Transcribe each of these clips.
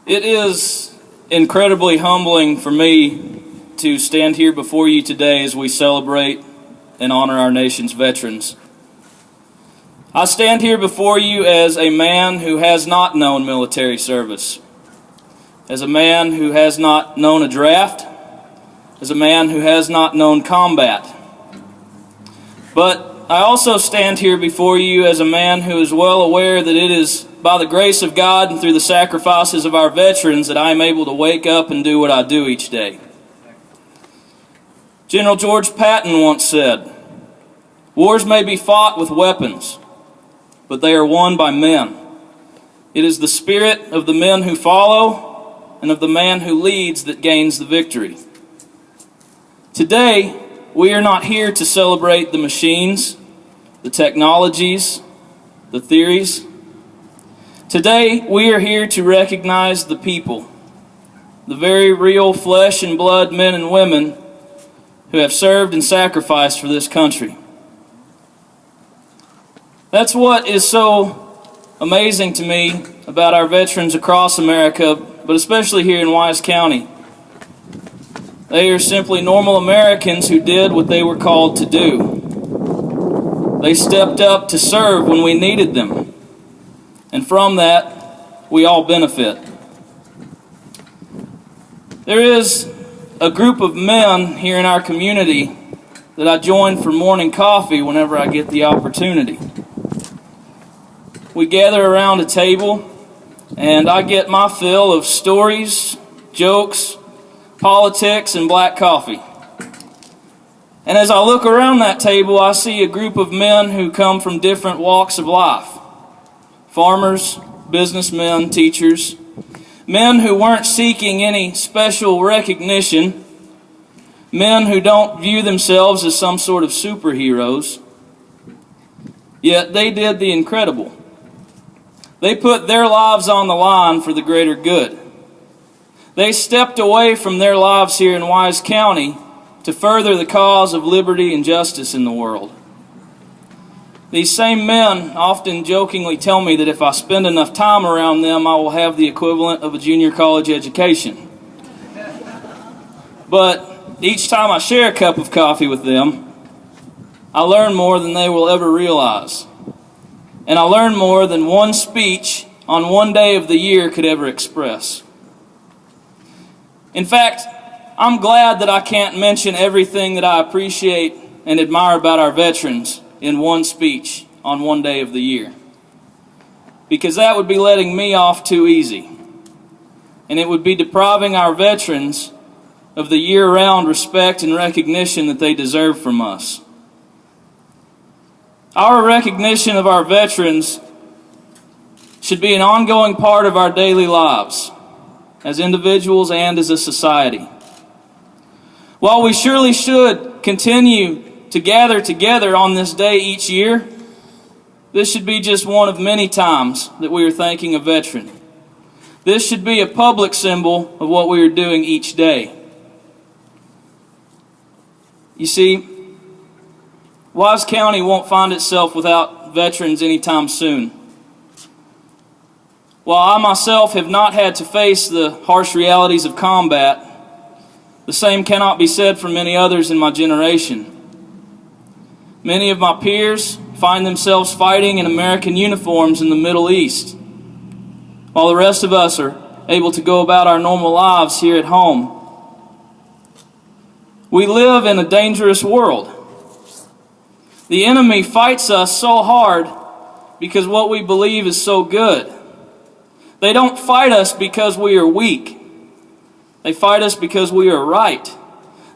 It is incredibly humbling for me to stand here before you today as we celebrate and honor our nation's veterans. I stand here before you as a man who has not known military service, as a man who has not known a draft, as a man who has not known combat. But I also stand here before you as a man who is well aware that it is by the grace of God and through the sacrifices of our veterans that I am able to wake up and do what I do each day. General George Patton once said, "Wars may be fought with weapons, but they are won by men. It is the spirit of the men who follow and of the man who leads that gains the victory." Today, we are not here to celebrate the machines, the technologies, the theories. Today, we are here to recognize the people, the very real flesh and blood men and women who have served and sacrificed for this country. That's what is so amazing to me about our veterans across America, but especially here in Wise County. They are simply normal Americans who did what they were called to do. They stepped up to serve when we needed them, and from that, we all benefit. There is a group of men here in our community that I join for morning coffee whenever I get the opportunity. We gather around a table, and I get my fill of stories, jokes, politics, and black coffee. And as I look around that table, I see a group of men who come from different walks of life. Farmers, businessmen, teachers, men who weren't seeking any special recognition, men who don't view themselves as some sort of superheroes, yet they did the incredible. They put their lives on the line for the greater good. They stepped away from their lives here in Wise County to further the cause of liberty and justice in the world. These same men often jokingly tell me that if I spend enough time around them, I will have the equivalent of a junior college education. But each time I share a cup of coffee with them, I learn more than they will ever realize. And I learn more than one speech on one day of the year could ever express. In fact, I'm glad that I can't mention everything that I appreciate and admire about our veterans in one speech on one day of the year, because that would be letting me off too easy, and it would be depriving our veterans of the year-round respect and recognition that they deserve from us. Our recognition of our veterans should be an ongoing part of our daily lives, as individuals and as a society. While we surely should continue to gather together on this day each year, this should be just one of many times that we are thanking a veteran. This should be a public symbol of what we are doing each day. You see, Wise County won't find itself without veterans anytime soon. While I myself have not had to face the harsh realities of combat, the same cannot be said for many others in my generation. Many of my peers find themselves fighting in American uniforms in the Middle East, while the rest of us are able to go about our normal lives here at home. We live in a dangerous world. The enemy fights us so hard because what we believe is so good. They don't fight us because we are weak. They fight us because we are right.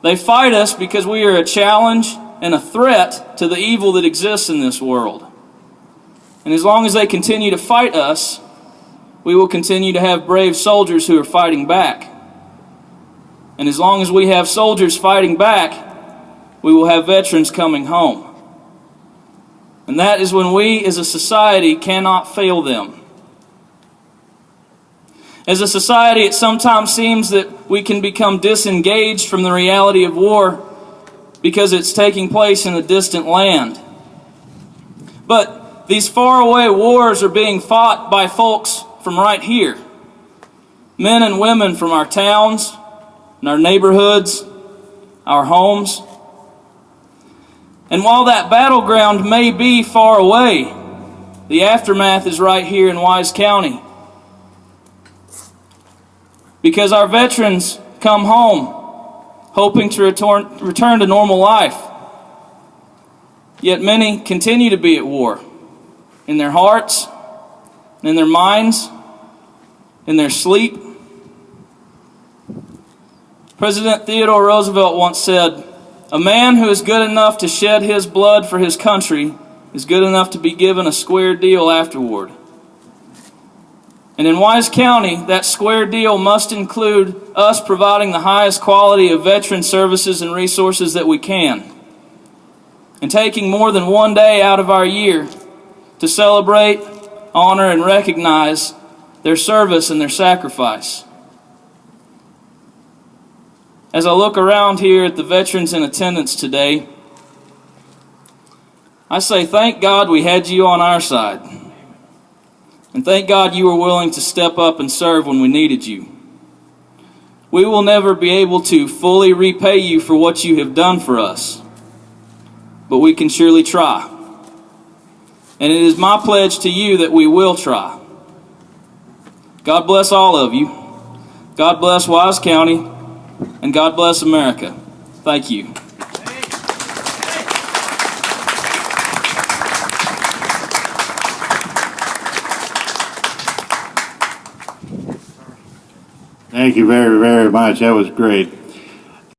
They fight us because we are a challenge and a threat to the evil that exists in this world. And as long as they continue to fight us, we will continue to have brave soldiers who are fighting back. And as long as we have soldiers fighting back, we will have veterans coming home. And that is when we as a society cannot fail them. As a society, it sometimes seems that we can become disengaged from the reality of war because it's taking place in a distant land. But these faraway wars are being fought by folks from right here. men and women from our towns and our neighborhoods, our homes. And while that battleground may be far away, the aftermath is right here in Wise County. Because our veterans come home hoping to return to normal life. Yet many continue to be at war in their hearts, in their minds, in their sleep. President Theodore Roosevelt once said, "A man who is good enough to shed his blood for his country is good enough to be given a square deal afterward." And in Wise County, that square deal must include us providing the highest quality of veteran services and resources that we can, and taking more than one day out of our year to celebrate, honor, and recognize their service and their sacrifice. As I look around here at the veterans in attendance today, I say thank God we had you on our side. And thank God you were willing to step up and serve when we needed you. We will never be able to fully repay you for what you have done for us, but we can surely try. And it is my pledge to you that we will try. God bless all of you. God bless Wise County, and God bless America. Thank you. Thank you very, very much. That was great.